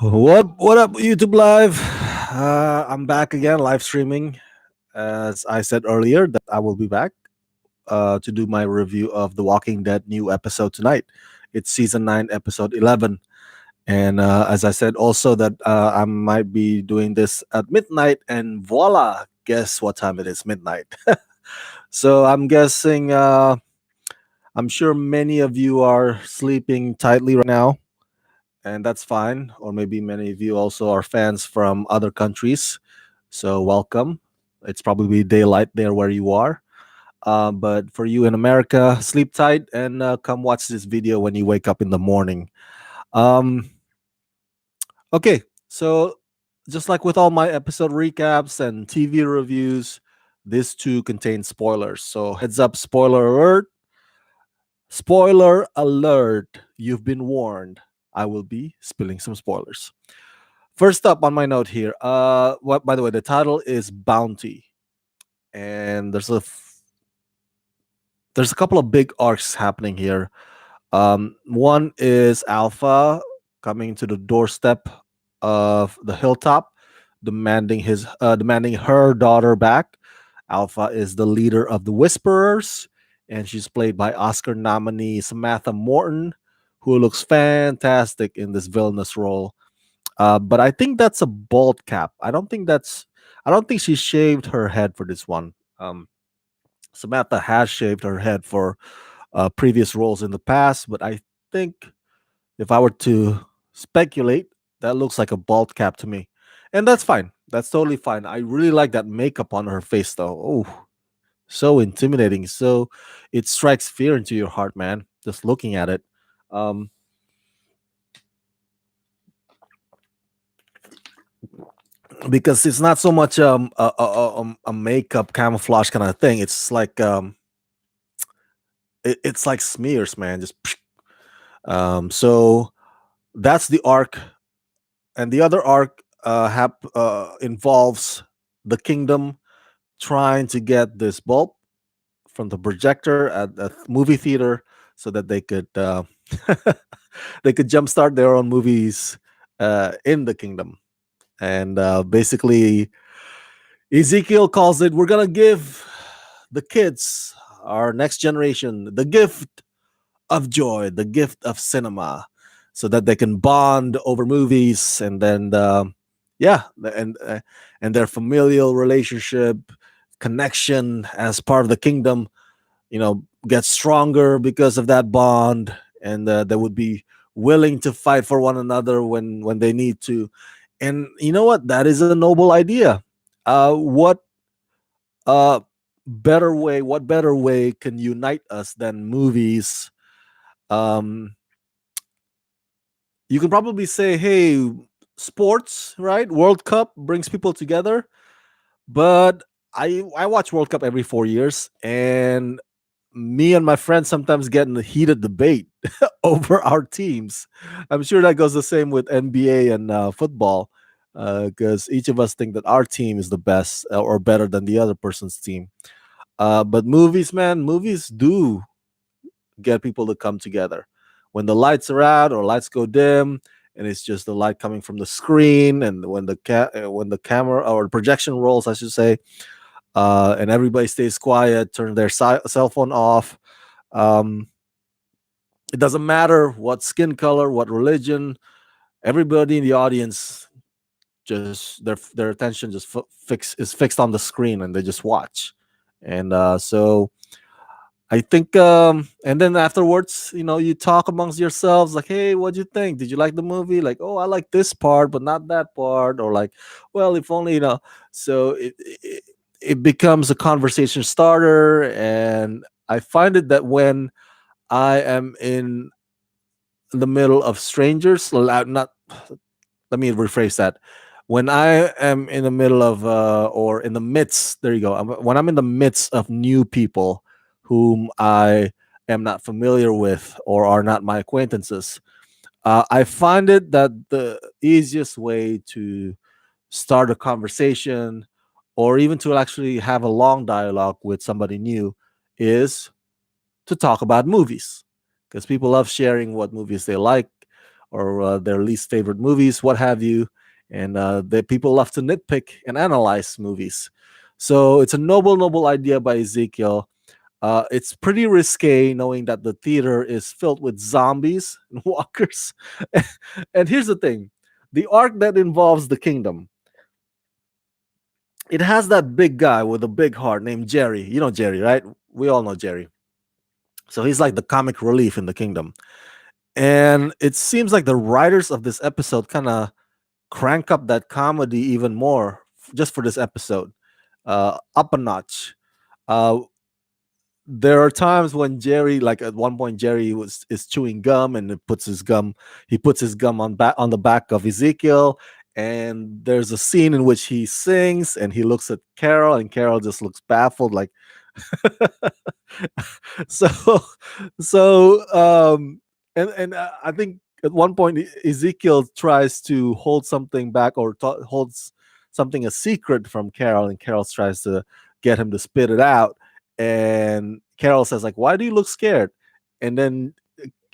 What up, YouTube Live? I'm back again, live streaming. As I said earlier, that I will be back to do my review of The Walking Dead new episode tonight. It's season 9, episode 11. And as I said also that I might be doing this at midnight, and voila, guess what time it is? Midnight. So I'm guessing, I'm sure many of you are sleeping tightly right now, and that's fine. Or maybe many of you also are fans from other countries. So welcome. It's probably daylight there where you are. But for you in America, sleep tight and come watch this video when you wake up in the morning. Um, okay, so just like with all my episode recaps and TV reviews, this too contains spoilers. So heads up, spoiler alert. Spoiler alert. You've been warned. I will be spilling some spoilers. First up on my note here, what by the way, the title is Bounty, and there's a couple of big arcs happening here. One is Alpha coming to the doorstep of the hilltop, demanding her daughter back. Alpha is the leader of the Whisperers, and she's played by Oscar nominee Samantha Morton, who looks fantastic in this villainous role. But I think that's a bald cap. I don't think she shaved her head for this one. Samantha has shaved her head for previous roles in the past, but I think if I were to speculate, that looks like a bald cap to me. And that's fine. That's totally fine. I really like that makeup on her face, though. Oh, so intimidating. So it strikes fear into your heart, man, just looking at it. Um, because it's not so much a makeup camouflage kind of thing. It's like it's like smears, man. Just so that's the arc, and the other arc involves the kingdom trying to get this bulb from the projector at the movie theater so that they could they could jumpstart their own movies in the kingdom. And basically, Ezekiel calls it, we're gonna give the kids, our next generation, the gift of joy, the gift of cinema, so that they can bond over movies, and then yeah, and their familial relationship connection as part of the kingdom, gets stronger because of that bond, and they would be willing to fight for one another when they need to. And you know what? That is a noble idea. What uh what better way can unite us than movies? um you can probably say, hey, sports, right? World Cup brings people together, but I watch World Cup every 4 years, and me and my friends sometimes get in a heated debate over our teams. I'm sure that goes the same with NBA and football, because each of us think that our team is the best or better than the other person's team. But movies, man, movies do get people to come together. When the lights are out or lights go dim, and it's just the light coming from the screen, and when the camera or projection rolls, I should say, and everybody stays quiet, turn their cell phone off. Um, it doesn't matter what skin color, what religion. Everybody in the audience, just their attention just is fixed on the screen, and they just watch. And so I think, and then afterwards, you talk amongst yourselves, like, hey, what'd you think? Did you like the movie? Like, oh, I like this part, but not that part. Or like, well, if only, so it becomes a conversation starter. And I find it that when I am in the middle of strangers, not, let me rephrase that. When I am in the middle of, or in the midst, there you go. When I'm in the midst of new people whom I am not familiar with or are not my acquaintances, I find it that the easiest way to start a conversation, or even to actually have a long dialogue with somebody new, is to talk about movies, because people love sharing what movies they like, or their least favorite movies, what have you. And the people love to nitpick and analyze movies. So it's a noble idea by Ezekiel. It's pretty risque knowing that the theater is filled with zombies and walkers. And here's the thing, the arc that involves the kingdom, it has that big guy with a big heart named Jerry. You know Jerry, right? We all know Jerry. So he's like the comic relief in the kingdom. And it seems like the writers of this episode kind of crank up that comedy even more just for this episode, up a notch. Uh, there are times when Jerry, like at one point, Jerry was is chewing gum and he puts his gum on the back of Ezekiel, and there's a scene in which he sings and he looks at Carol, and Carol just looks baffled, like so and I think at one point Ezekiel tries to hold something back, or holds something a secret from Carol, and Carol tries to get him to spit it out, and Carol says like, why do you look scared? And then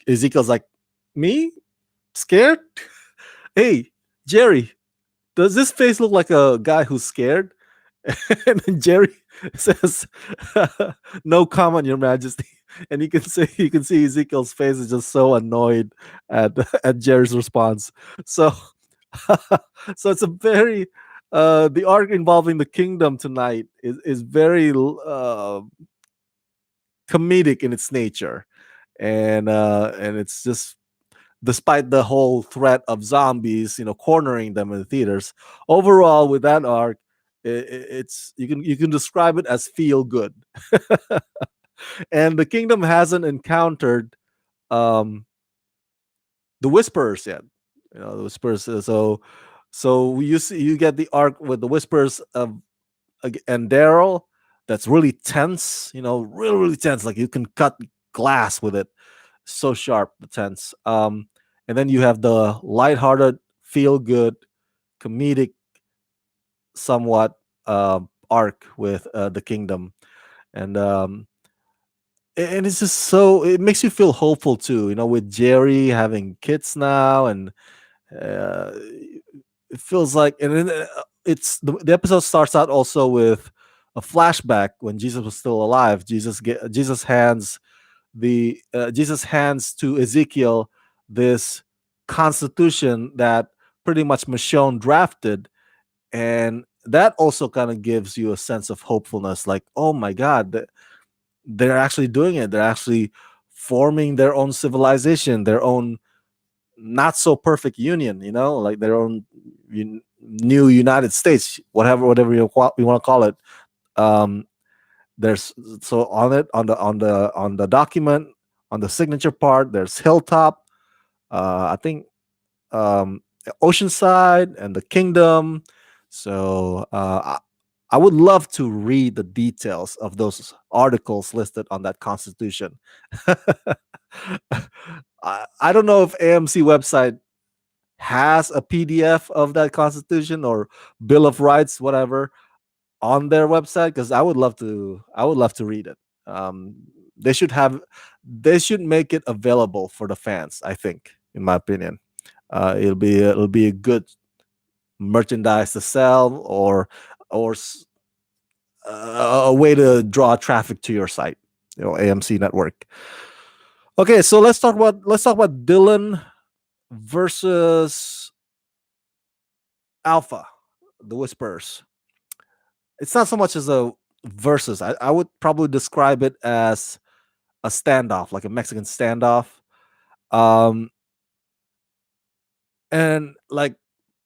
Ezekiel's like, me scared? Hey, Jerry, does this face look like a guy who's scared? And then Jerry says, "No comment, Your Majesty." And you can see Ezekiel's face is just so annoyed at at Jerry's response. So, so it's a very the arc involving the kingdom tonight is very comedic in its nature, and it's just, despite the whole threat of zombies, cornering them in the theaters. Overall, with that arc, it's you can describe it as feel good, and the kingdom hasn't encountered um, the whisperers yet. The whisperers. So you get the arc with the whispers of and Daryl. That's really tense. Really tense. Like you can cut glass with it. So sharp, the tense. And then you have the lighthearted, feel good, comedic, somewhat arc with the kingdom, and and it's just so, it makes you feel hopeful too. With Jerry having kids now, and it feels like, and then the episode starts out also with a flashback when Jesus was still alive. Jesus hands to Ezekiel this constitution that pretty much Michonne drafted, and that also kind of gives you a sense of hopefulness. Like, oh my God, they're actually doing it. They're actually forming their own civilization, their own not so perfect union. Like their own new United States, whatever you want to call it. Um, there's so on it on the document, on the signature part, there's hilltop, I think, um oceanside, and the kingdom. So I would love to read the details of those articles listed on that constitution. I don't know if AMC website has a PDF of that constitution or Bill of Rights, whatever, on their website, because I would love to read it. Um, they should have they should make it available for the fans. I think, in my opinion, it'll be a good merchandise to sell, or a way to draw traffic to your site. AMC network. Okay, so let's talk about Dylan versus Alpha, the Whispers. It's not so much as a versus. I would probably describe it as a standoff, like a Mexican standoff. Um, and like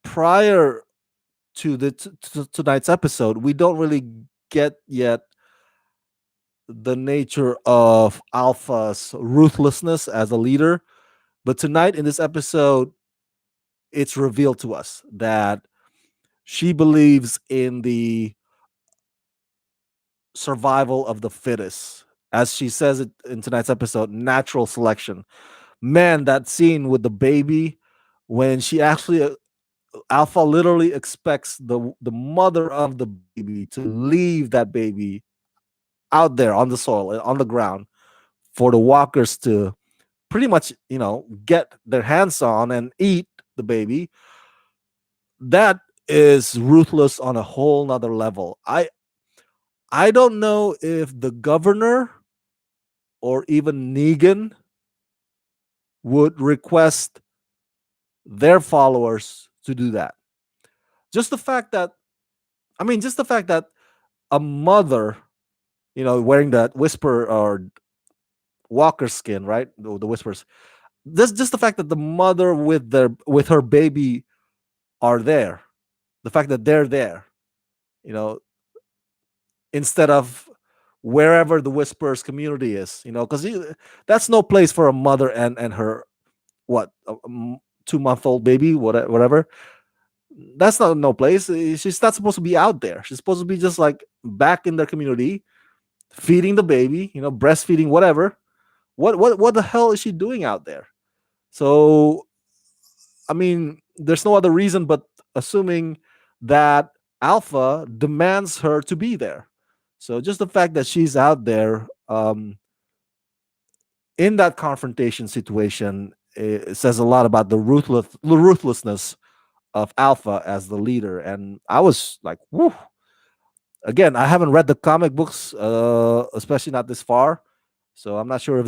prior to tonight's episode, we don't really get yet the nature of Alpha's ruthlessness as a leader. But tonight in this episode, it's revealed to us that she believes in the survival of the fittest. As she says it in tonight's episode, natural selection. Man, that scene with the baby, when she actually Alpha literally expects the mother of the baby to leave that baby out there on the soil, on the ground, for the walkers to pretty much, get their hands on and eat the baby. That is ruthless on a whole nother level. I don't know if the governor or even Negan would request their followers to do that. Just the fact that, just the fact that a mother, wearing that whisper or walker skin, right? The whispers. Just the fact that the mother with her baby are there, the fact that they're there, you know, instead of wherever the whispers community is, because that's no place for a mother and her what 2-month old baby, whatever. That's not no place. She's not supposed to be out there. She's supposed to be just like back in their community, feeding the baby, breastfeeding, whatever. What the hell is she doing out there? So there's no other reason but assuming that Alpha demands her to be there. So just the fact that she's out there in that confrontation situation, it says a lot about the ruthlessness of Alpha as the leader. And I was like, whoo. Again, I haven't read the comic books, especially not this far. So I'm not sure if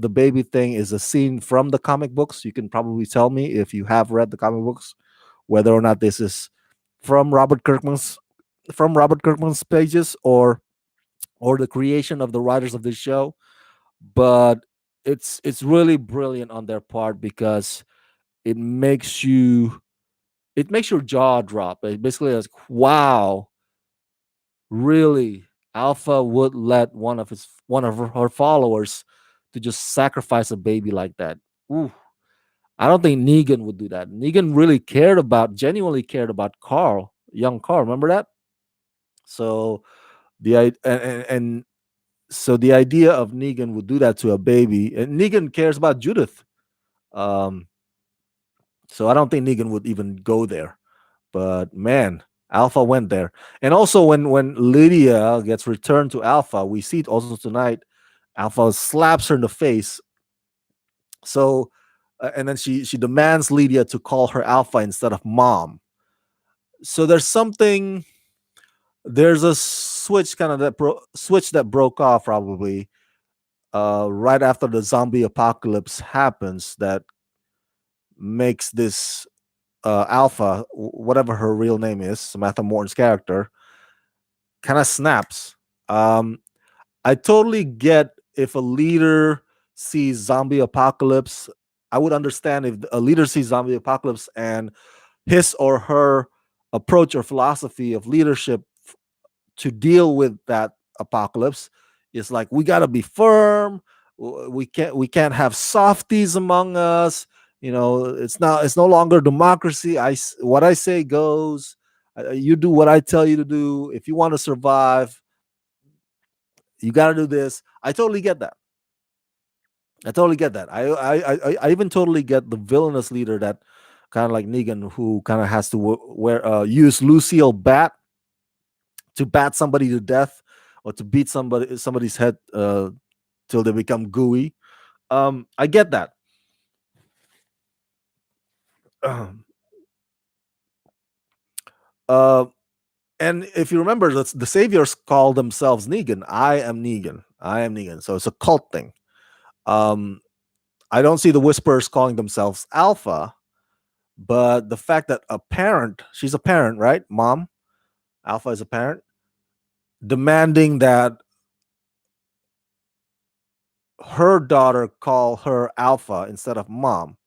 the baby thing is a scene from the comic books. You can probably tell me if you have read the comic books, whether or not this is from Robert Kirkman's pages or the creation of the writers of this show. But it's really brilliant on their part because it makes you it makes your jaw drop. It basically is wow, really, Alpha would let one of her followers to just sacrifice a baby like that. Ooh, I don't think Negan would do that. Negan really genuinely cared about Carl, young Carl. Remember that? So and so the idea of Negan would do that to a baby, and Negan cares about Judith. Um, so I don't think Negan would even go there. But man, Alpha went there. And also when Lydia gets returned to Alpha, we see it also tonight. Alpha slaps her in the face. So and then she demands Lydia to call her Alpha instead of mom. So there's a switch kind of switch that broke off probably right after the zombie apocalypse happens that makes this Alpha, whatever her real name is, Samantha Morton's character, kind of snaps. Um, I totally get if a leader sees zombie apocalypse. I would understand if a leader sees zombie apocalypse and his or her approach or philosophy of leadership to deal with that apocalypse is like we got to be firm. We can't have softies among us. It's no longer democracy. What I say goes. You do what I tell you to do. If you want to survive, you got to do this. I totally get that. I totally get that. I even totally get the villainous leader that kind of like Negan, who kind of has to use Lucille bat to bat somebody to death or to beat somebody's head till they become gooey. I get that. uh, and if you remember, the saviors call themselves Negan. I am Negan. I am Negan. So it's a cult thing. Um, I don't see the Whisperers calling themselves Alpha, but the fact that she's a parent, right? Mom, Alpha is a parent, demanding that her daughter call her Alpha instead of mom,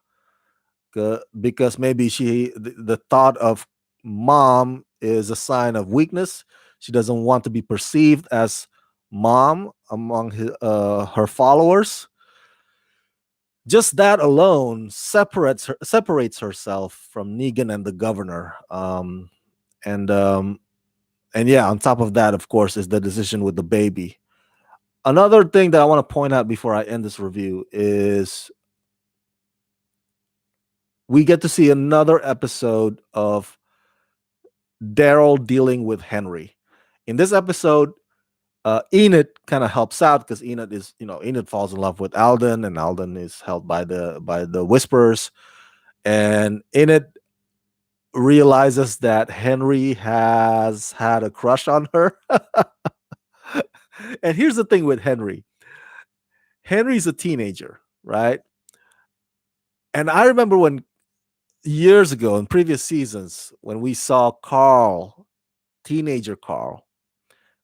because maybe the thought of mom is a sign of weakness. She doesn't want to be perceived as mom among her followers. Just that alone separates herself from Negan and the governor. And and yeah, on top of that, of course, is the decision with the baby. Another thing that I want to point out before I end this review is we get to see another episode of Daryl dealing with Henry. In this episode, Enid kind of helps out because Enid falls in love with Alden, and Alden is held by the Whisperers, and Enid realizes that Henry has had a crush on her. And here's the thing with Henry. Henry's a teenager, right? And I remember when years ago in previous seasons when we saw Carl, teenager Carl,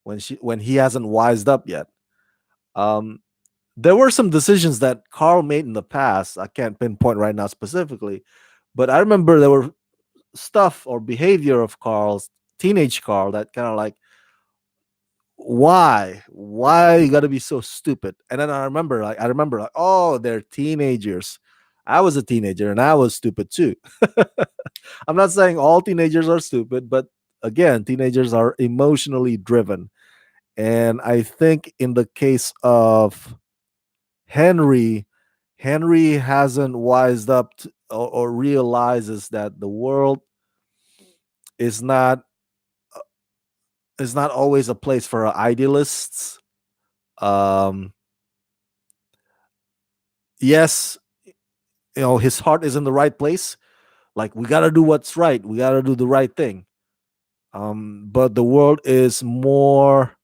when he hasn't wised up yet. Um, there were some decisions that Carl made in the past. I can't pinpoint right now specifically, but I remember there were stuff or behavior of Carl's teenage Carl that kind of like, why you got to be so stupid? And then I remember like, oh, they're teenagers. I was a teenager and I was stupid too. I'm not saying all teenagers are stupid, but again, teenagers are emotionally driven. And I think in the case of Henry, Henry hasn't wised up or realizes that the world is not always a place for idealists. Um, yes, his heart is in the right place. Like we got to do what's right. We got to do the right thing. But the world is more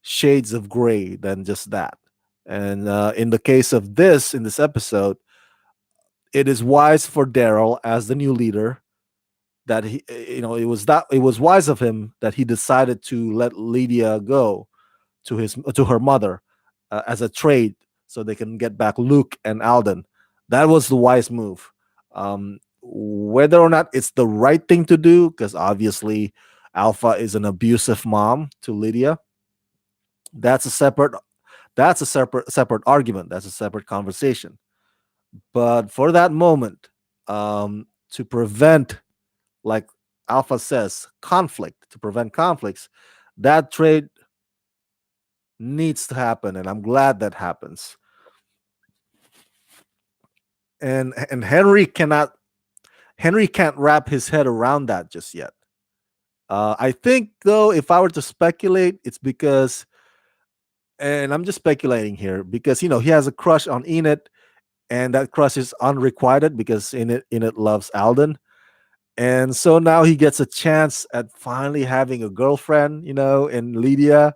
shades of gray than just that. And in the case of in this episode, it is wise for Daryl as the new leader that it was wise of him that he decided to let Lydia go to her mother as a trade so they can get back Luke and Alden. That was the wise move. Whether or not it's the right thing to do, because obviously Alpha is an abusive mom to Lydia. That's a separate separate argument. That's a separate conversation. But for that moment, to prevent, like Alpha says, conflict, to prevent conflicts, that trade needs to happen, and I'm glad that happens. And Henry can't wrap his head around that just yet. I think though, if I were to speculate, it's because, and I'm just speculating here, because he has a crush on Enid, and that crush is unrequited because Enid loves Alden. And so now he gets a chance at finally having a girlfriend, in Lydia,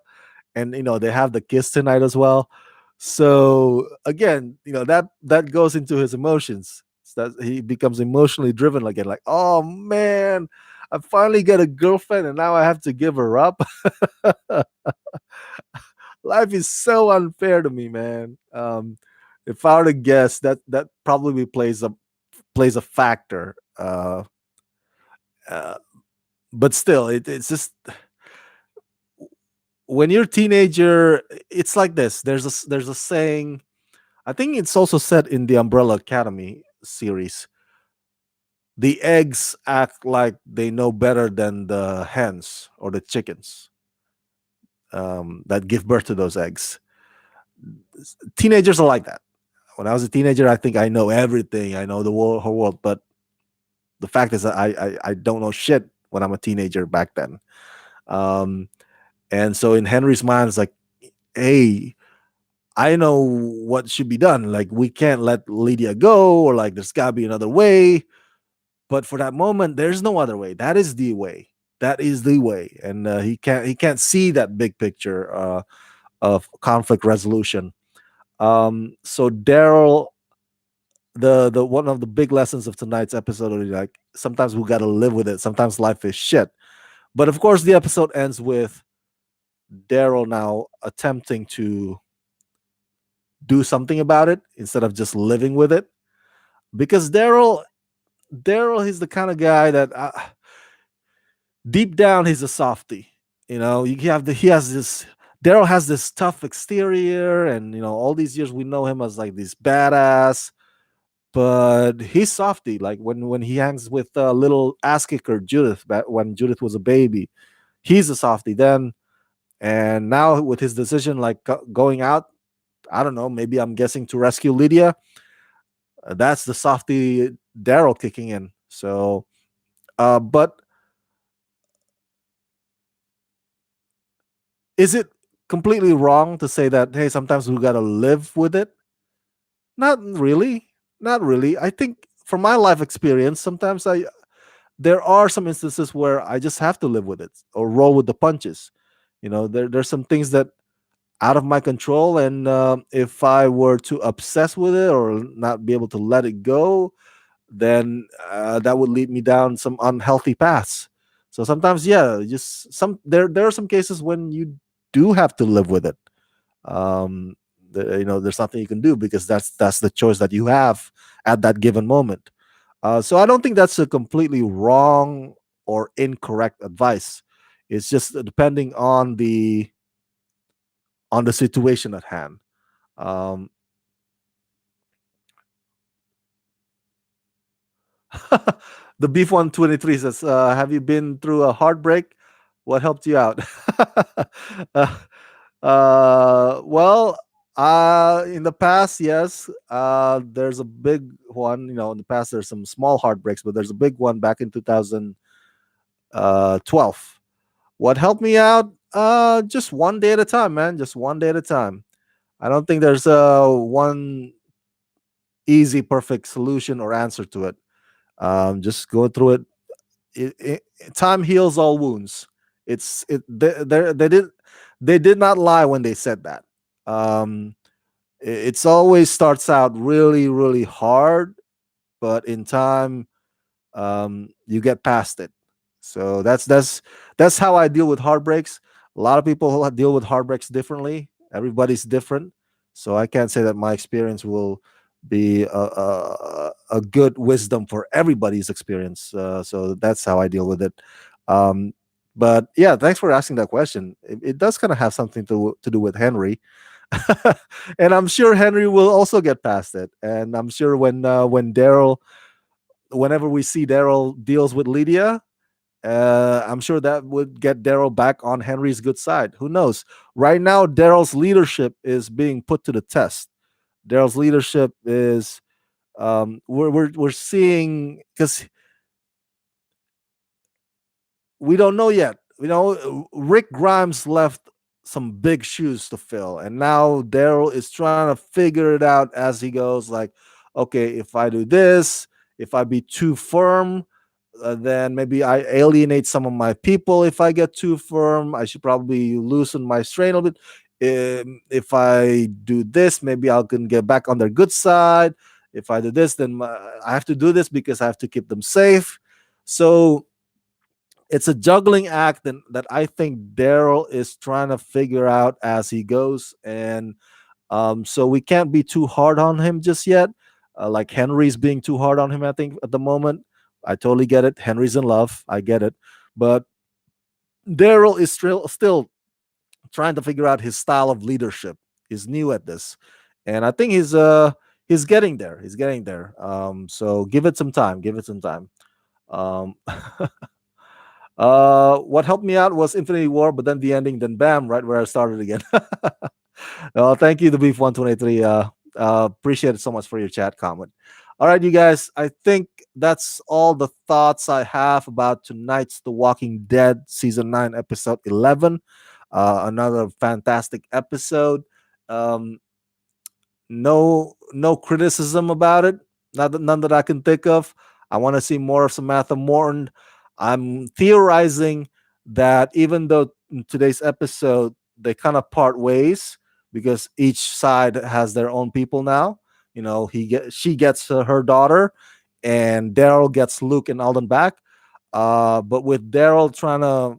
and they have the kiss tonight as well. So again, that goes into his emotions. So that he becomes emotionally driven again, like, oh man, I finally get a girlfriend and now I have to give her up. Life is so unfair to me, man. If I were to guess, that probably plays a factor. Uh, but still, it's just when you're a teenager, it's like this. There's a saying. I think it's also said in the Umbrella Academy series. The eggs act like they know better than the hens or the chickens that give birth to those eggs. Teenagers are like that. When I was a teenager, I think I know everything. I know the whole world, but the fact is that I don't know shit when I'm a teenager back then. Um, and so in Henry's mind, it's like, hey, I know what should be done. Like we can't let Lydia go, or like there's gotta be another way. But for that moment, there's no other way. That is the way. That is the way. And he can't see that big picture of conflict resolution. So Daryl, the one of the big lessons of tonight's episode, are like sometimes we gotta live with it. Sometimes life is shit. But of course, the episode ends with Daryl now attempting to do something about it instead of just living with it. Because Daryl, he's the kind of guy that deep down he's a softie. He has this. Daryl has this tough exterior, and all these years we know him as like this badass, but he's softy. Like when he hangs with little ass kicker Judith, when Judith was a baby, he's a softy then. And now with his decision, like going out, I don't know, maybe I'm guessing to rescue Lydia. That's the softy Daryl kicking in. So, but is it completely wrong to say that, hey, sometimes we got to live with it? Not really. Not really. I think from my life experience, sometimes there are some instances where I just have to live with it or roll with the punches. There's some things that out of my control, and if I were to obsess with it or not be able to let it go, then that would lead me down some unhealthy paths. So sometimes, yeah, just there are some cases when you do have to live with it. um there's nothing you can do because that's the choice that you have at that given moment. So I don't think that's a completely wrong or incorrect advice. It's just depending on the situation at hand. um the beef 123 says, have you been through a heartbreak? What helped you out? uh, well, in the past, yes. There's a big one. In the past, there's some small heartbreaks, but there's a big one back in 2012. What helped me out? Just one day at a time, man. Just one day at a time. I don't think there's one easy, perfect solution or answer to it. Just go through it. Time heals all wounds. They did not lie when they said that. Um, it's always starts out really, really hard, but in time, you get past it. So that's how I deal with heartbreaks. A lot of people deal with heartbreaks differently. Everybody's different, so I can't say that my experience will be a good wisdom for everybody's experience. So that's how I deal with it. Um, but yeah, thanks for asking that question. It does kind of have something to do with Henry, and I'm sure Henry will also get past it. And I'm sure when Daryl whenever we see Daryl deals with Lydia, I'm sure that would get Daryl back on Henry's good side. Who knows? Right now, Daryl's leadership is being put to the test. Daryl's leadership is we're seeing because we don't know yet. Rick Grimes left some big shoes to fill, and now Daryl is trying to figure it out as he goes. Like, okay, if I do this, if I be too firm, then maybe I alienate some of my people. If I get too firm, I should probably loosen my strain a little bit. If I do this, maybe I can get back on their good side. If I do this, then I have to do this because I have to keep them safe. So it's a juggling act that I think Daryl is trying to figure out as he goes. And so we can't be too hard on him just yet. Like Henry's being too hard on him, I think, at the moment. I totally get it. Henry's in love. I get it. But Daryl is still trying to figure out his style of leadership. He's new at this. And I think he's getting there. He's getting there. So give it some time. Give it some time. Um what helped me out was Infinity War, but then the ending, then bam, right where I started again. Thank you, the Beef 123. Appreciate it so much for your chat comment. All right, you guys, I think that's all the thoughts I have about tonight's The Walking Dead season 9, episode 11. Another fantastic episode. Um, no criticism about it. None that I can think of. I want to see more of Samantha Morton. I'm theorizing that even though in today's episode they kind of part ways because each side has their own people now. She gets her daughter, and Daryl gets Luke and Alden back. But with Daryl trying to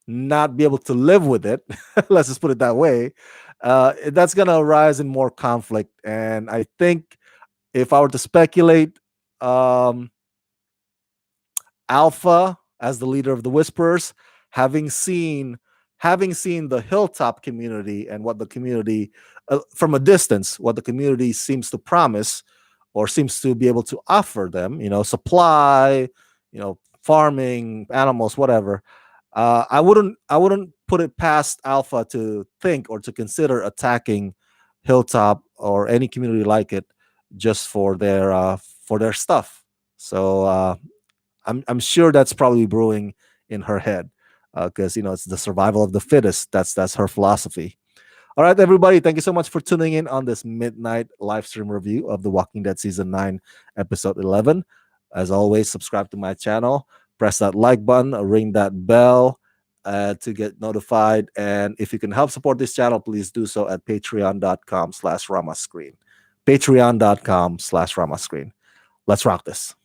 not be able to live with it, let's just put it that way, that's going to arise in more conflict. And I think if I were to speculate, um, Alpha, as the leader of the Whisperers, having seen the Hilltop community and what the community, from a distance, what the community seems to promise or seems to be able to offer them, supply, farming, animals, whatever. I wouldn't put it past Alpha to think or to consider attacking Hilltop or any community like it just for their stuff. So I'm sure that's probably brewing in her head. because it's the survival of the fittest. That's her philosophy. All right, everybody, thank you so much for tuning in on this midnight live stream review of The Walking Dead Season 9, Episode 11. As always, subscribe to my channel, press that like button, ring that bell to get notified. And if you can help support this channel, please do so at patreon.com/ramascreen. Patreon.com/ramascreen. Let's rock this.